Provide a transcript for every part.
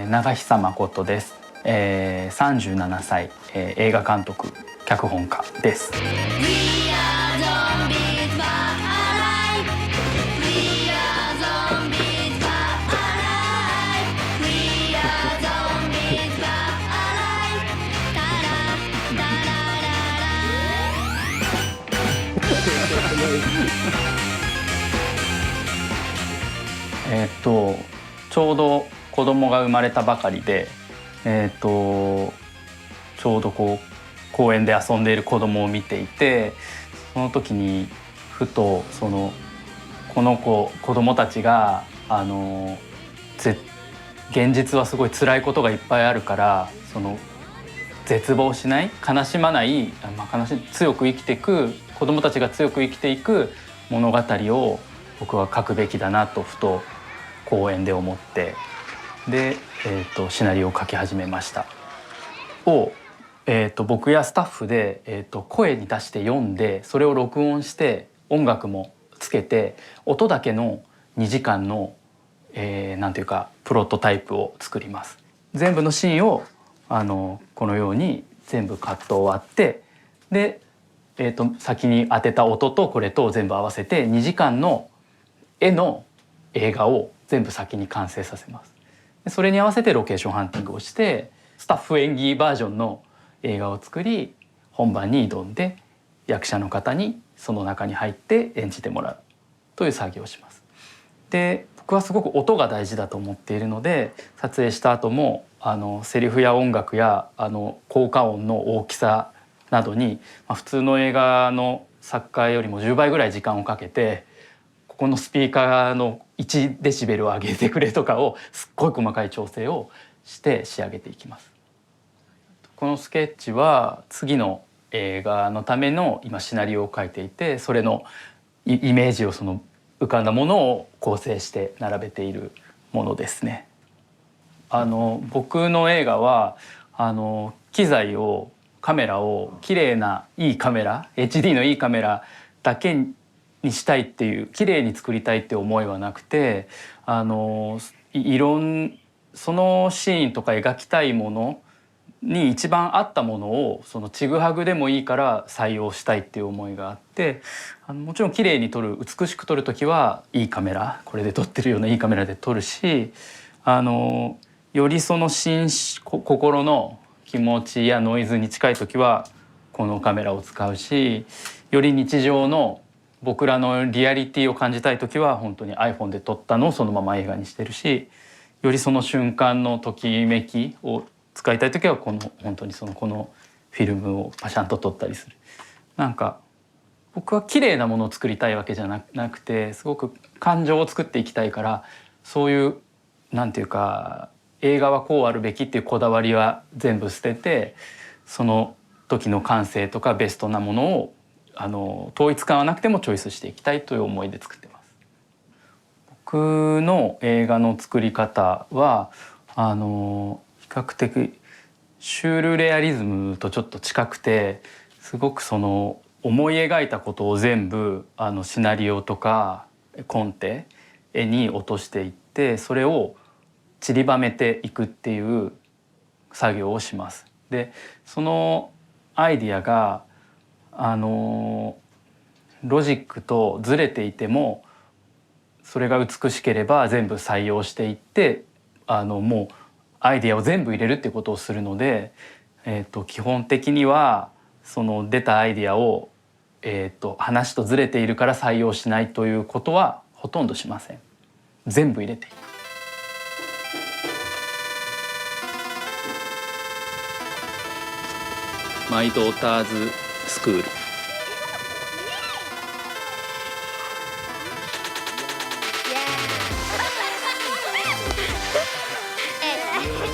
長久誠です。37歳、映画監督、脚本家です。ちょうど子供が生まれたばかりで、ちょうど公園で遊んでいる子供を見ていて、その時にふとこの子供たちが現実はすごい辛いことがいっぱいあるから、絶望しない、悲しまない、強く生きていく子供たちが強く生きていく物語を僕は書くべきだなとふと公園で思って、で、シナリオを書き始めました。僕やスタッフで、声に出して読んで、それを録音して音楽もつけて音だけの2時間の、なんていうかプロトタイプを作ります。全部のシーンをこのように全部カット終わって、で、先に当てた音とこれと全部合わせて2時間の絵の映画を全部先に完成させます。それに合わせてロケーションハンティングをして、スタッフ演技バージョンの映画を作り、本番に挑んで役者の方にその中に入って演じてもらうという作業をします。で、僕はすごく音が大事だと思っているので、撮影した後もセリフや音楽や効果音の大きさなどに、普通の映画の作家よりも10倍ぐらい時間をかけて、ここのスピーカーの1デシベルを上げてくれとかをすっごい細かい調整をして仕上げていきます。このスケッチは次の映画のための今シナリオを書いていて、それのイメージを浮かんだものを構成して並べているものですね。僕の映画は機材をカメラを綺麗ないいカメラ HD のいいカメラだけにしたいっていう、綺麗に作りたいって思いはなくて、そのシーンとか描きたいものに一番合ったものをちぐはぐでもいいから採用したいっていう思いがあって、もちろん綺麗に撮る、美しく撮る時はいいカメラ、これで撮ってるようないいカメラで撮るし、より心の気持ちやノイズに近い時はこのカメラを使うし、より日常の僕らのリアリティを感じたい時は本当に iPhone で撮ったのをそのまま映画にしてるし、よりその瞬間のときめきを使いたい時は本当にこのフィルムをパシャンと撮ったりする。なんか僕は綺麗なものを作りたいわけじゃなくて、すごく感情を作っていきたいから、そういうなんていうか映画はこうあるべきっていうこだわりは全部捨てて、その時の感性とかベストなものを統一感はなくてもチョイスしていきたいという思いで作ってます。僕の映画の作り方は比較的シュールレアリズムとちょっと近くて、すごく思い描いたことを全部シナリオとかコンテ絵に落としていって、それを散りばめていくっていう作業をします。で、そのアイディアがロジックとずれていても、それが美しければ全部採用していって、もうアイディアを全部入れるっていうことをするので、基本的にはその出たアイディアを、話とずれているから採用しないということはほとんどしません。全部入れていく。マイドーターズスクール。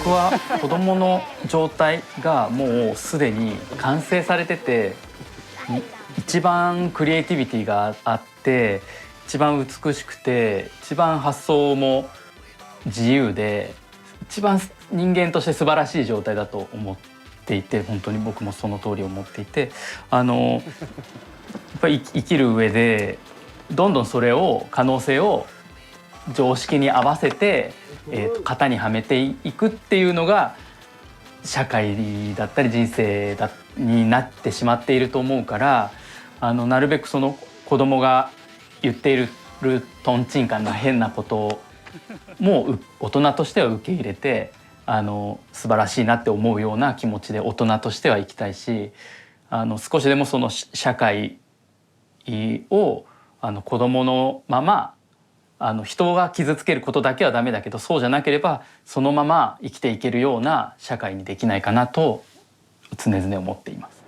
僕は子供の状態がもうすでに完成されてて、一番クリエイティビティがあって、一番美しくて、一番発想も自由で、一番人間として素晴らしい状態だと思っていて、本当に僕もその通り思っていて、やっぱり生きる上でどんどんそれを可能性を常識に合わせて、型にはめていくっていうのが社会だったり人生になってしまっていると思うから、なるべくその子供が言っているとんちんかんな変なことも大人としては受け入れて、素晴らしいなって思うような気持ちで大人としては生きたいし、少しでもその社会を子供のまま人が傷つけることだけはダメだけど、そうじゃなければそのまま生きていけるような社会にできないかなと常々思っています。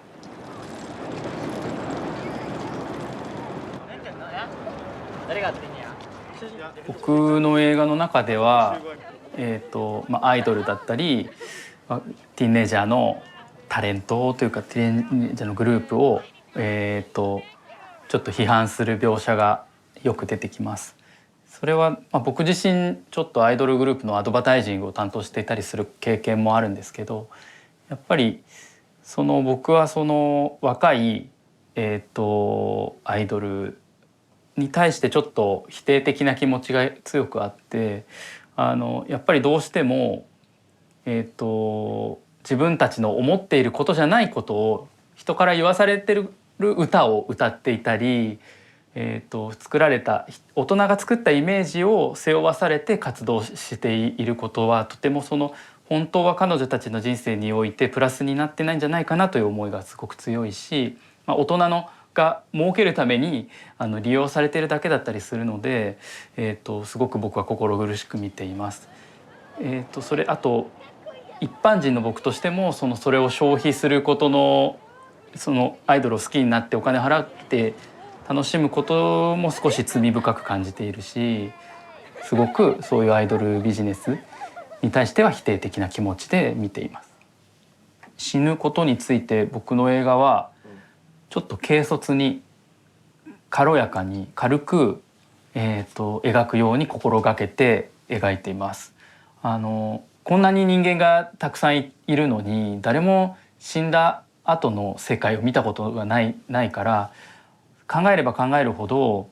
僕の映画の中では、アイドルだったり、ティーンエイジャーのタレントというかティーンエイジャーのグループを、ちょっと批判する描写がよく出てきます。それは、僕自身ちょっとアイドルグループのアドバタイジングを担当していたりする経験もあるんですけど、やっぱり僕はその若い、アイドルに対してちょっと否定的な気持ちが強くあって、やっぱりどうしても、自分たちの思っていることじゃないことを人から言わされてる歌を歌っていたり、作られた大人が作ったイメージを背負わされて活動していることは、とても本当は彼女たちの人生においてプラスになってないんじゃないかなという思いがすごく強いし、大人が儲けるために利用されているだけだったりするので、すごく僕は心苦しく見ています。あと一般人の僕としてもそれを消費することのアイドルを好きになってお金払って楽しむことも少し罪深く感じているし、すごくそういうアイドルビジネスに対しては否定的な気持ちで見ています。死ぬことについて僕の映画はちょっと軽率に軽やかに軽く、描くように心がけて描いています。こんなに人間がたくさんいるのに誰も死んだ後の世界を見たことがないから考えれば考えるほど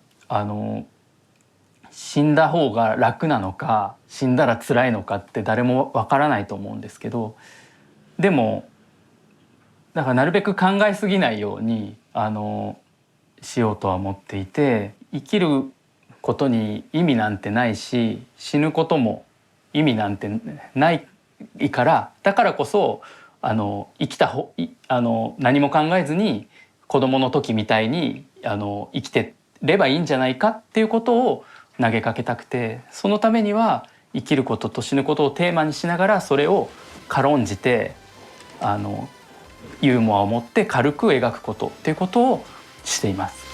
死んだ方が楽なのか死んだら辛いのかって誰もわからないと思うんですけど、でもだからなるべく考えすぎないようにしようとは思っていて、生きることに意味なんてないし死ぬことも意味なんてないから、だからこそ生きた何も考えずに子供の時みたいに生きてればいいんじゃないかっていうことを投げかけたくて、そのためには生きることと死ぬことをテーマにしながらそれを軽んじてユーモアを持って軽く描くことっていうことをしています。